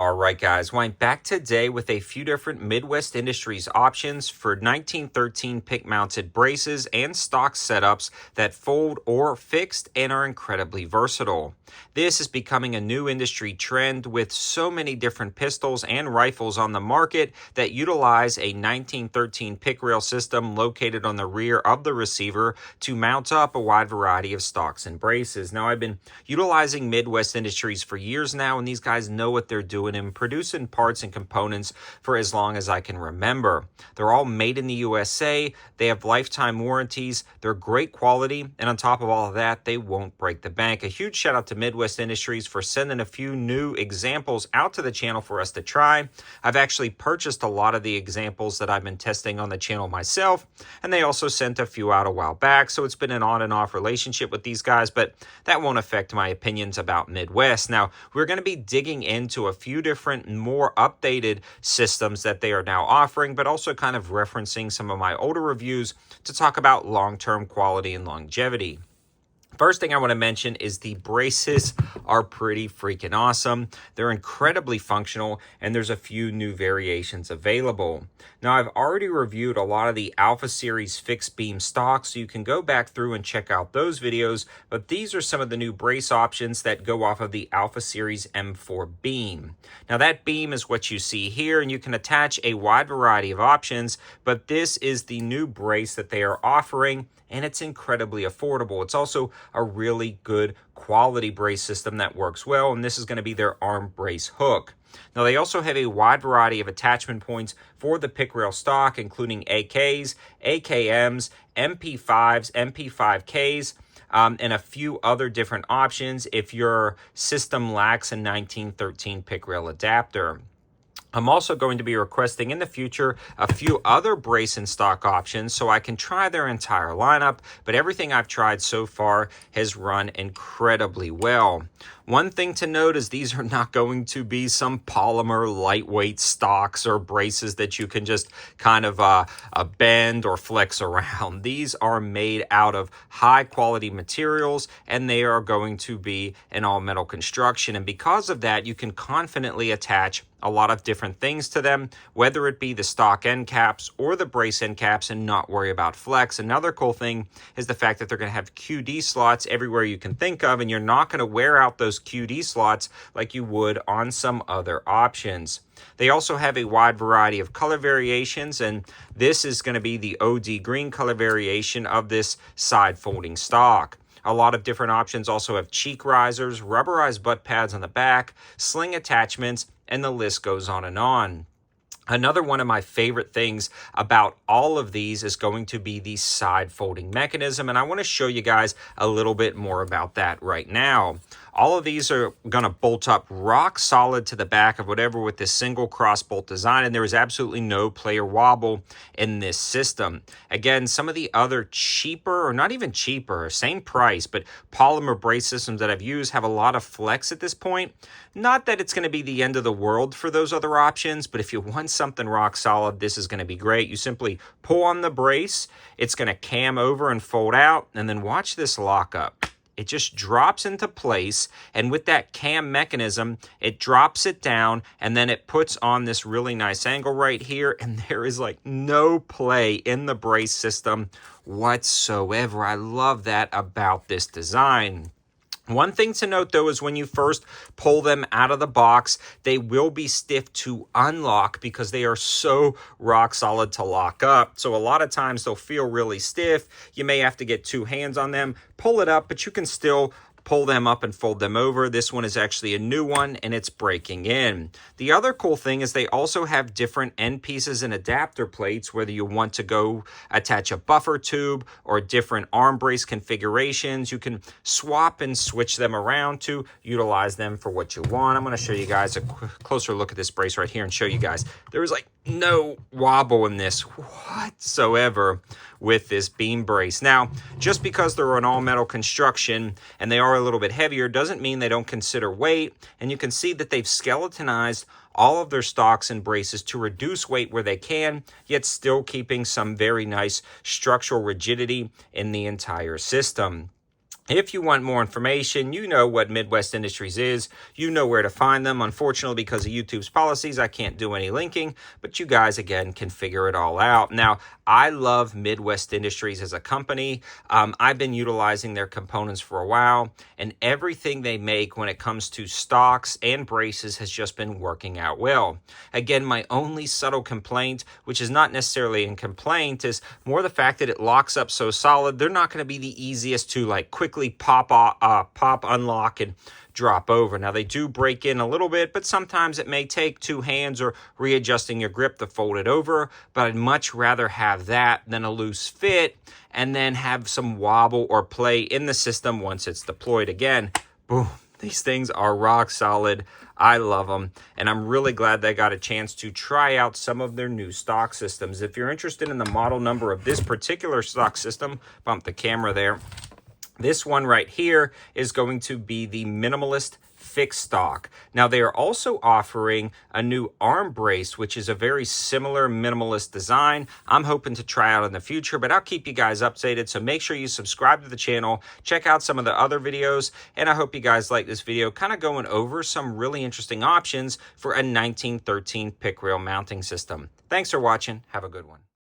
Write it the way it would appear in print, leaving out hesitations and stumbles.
All right, guys, well, I'm back today with a few different Midwest Industries options for 1913 pick mounted braces and stock setups that fold or fixed and are incredibly versatile. This is becoming a new industry trend with so many different pistols and rifles on the market that utilize a 1913 pick rail system located on the rear of the receiver to mount up a wide variety of stocks and braces. Now, I've been utilizing Midwest Industries for years now, and these guys know what they're doing and producing parts and components for as long as I can remember. They're all made in the USA. They have lifetime warranties. They're great quality. And on top of all of that, they won't break the bank. A huge shout out to Midwest Industries for sending a few new examples out to the channel for us to try. I've actually purchased a lot of the examples that I've been testing on the channel myself, and they also sent a few out a while back. So it's been an on and off relationship with these guys, but that won't affect my opinions about Midwest. Now, we're going to be digging into a few different, more updated systems that they are now offering, but also kind of referencing some of my older reviews to talk about long-term quality and longevity. First thing I want to mention is the braces are pretty freaking awesome. They're incredibly functional, and there's a few new variations available. Now, I've already reviewed a lot of the Alpha Series fixed beam stocks, so you can go back through and check out those videos, but these are some of the new brace options that go off of the Alpha Series M4 beam. Now, that beam is what you see here, and you can attach a wide variety of options, but this is the new brace that they are offering, and it's incredibly affordable. It's also a really good quality brace system that works well, and this is going to be their arm brace hook. Now, they also have a wide variety of attachment points for the pick rail stock, including AKs, AKMs, MP5s, MP5Ks, and a few other different options if your system lacks a 1913 pick rail adapter. I'm also going to be requesting in the future a few other brace and stock options so I can try their entire lineup, but everything I've tried so far has run incredibly well. One thing to note is these are not going to be some polymer lightweight stocks or braces that you can just kind of bend or flex around. These are made out of high quality materials, and they are going to be an all metal construction. And because of that, you can confidently attach a lot of different things to them, whether it be the stock end caps or the brace end caps, and not worry about flex. Another cool thing is the fact that they're going to have QD slots everywhere you can think of, and you're not going to wear out those QD slots like you would on some other options. They also have a wide variety of color variations, and this is going to be the OD green color variation of this side folding stock. A lot of different options also have cheek risers, rubberized butt pads on the back, sling attachments, and the list goes on and on. Another one of my favorite things about all of these is going to be the side folding mechanism, and I want to show you guys a little bit more about that right now. All of these are going to bolt up rock solid to the back of whatever with this single cross bolt design, and there is absolutely no play or wobble in this system. Again, some of the other cheaper, or not even cheaper, same price, but polymer brace systems that I've used have a lot of flex at this point. Not that it's going to be the end of the world for those other options, but if you want something rock solid, this is going to be great. You simply pull on the brace, it's going to cam over and fold out, and then watch this lock up. It just drops into place, and with that cam mechanism, it drops it down, and then it puts on this really nice angle right here, and there is like no play in the brace system whatsoever. I love that about this design. One thing to note, though, is when you first pull them out of the box, they will be stiff to unlock because they are so rock solid to lock up. So a lot of times they'll feel really stiff. You may have to get two hands on them, pull it up, but you can still pull them up and fold them over. This one is actually a new one, and it's breaking in. The other cool thing is they also have different end pieces and adapter plates, whether you want to go attach a buffer tube or different arm brace configurations. You can swap and switch them around to utilize them for what you want. I'm going to show you guys a closer look at this brace right here and show you guys there is like no wobble in this whatsoever with this beam brace. Now, just because they're an all-metal construction and they are a little bit heavier doesn't mean they don't consider weight, and you can see that they've skeletonized all of their stocks and braces to reduce weight where they can, yet still keeping some very nice structural rigidity in the entire system. If you want more information, you know what Midwest Industries is. You know where to find them. Unfortunately, because of YouTube's policies, I can't do any linking, but you guys, again, can figure it all out. Now, I love Midwest Industries as a company. I've been utilizing their components for a while, and everything they make when it comes to stocks and braces has just been working out well. Again, my only subtle complaint, which is not necessarily a complaint, is more the fact that it locks up so solid. They're not going to be the easiest to quickly pop, unlock, and drop over. Now, they do break in a little bit, but sometimes it may take two hands or readjusting your grip to fold it over, but I'd much rather have that than a loose fit and then have some wobble or play in the system once it's deployed. Again, boom, these things are rock solid. I love them, and I'm really glad they got a chance to try out some of their new stock systems. If you're interested in the model number of this particular stock system, bump the camera there. This one right here is going to be the Minimalist Fixed Stock. Now, they are also offering a new arm brace, which is a very similar minimalist design. I'm hoping to try out in the future, but I'll keep you guys updated. So make sure you subscribe to the channel, check out some of the other videos, and I hope you guys like this video, kind of going over some really interesting options for a 1913 pick rail mounting system. Thanks for watching. Have a good one.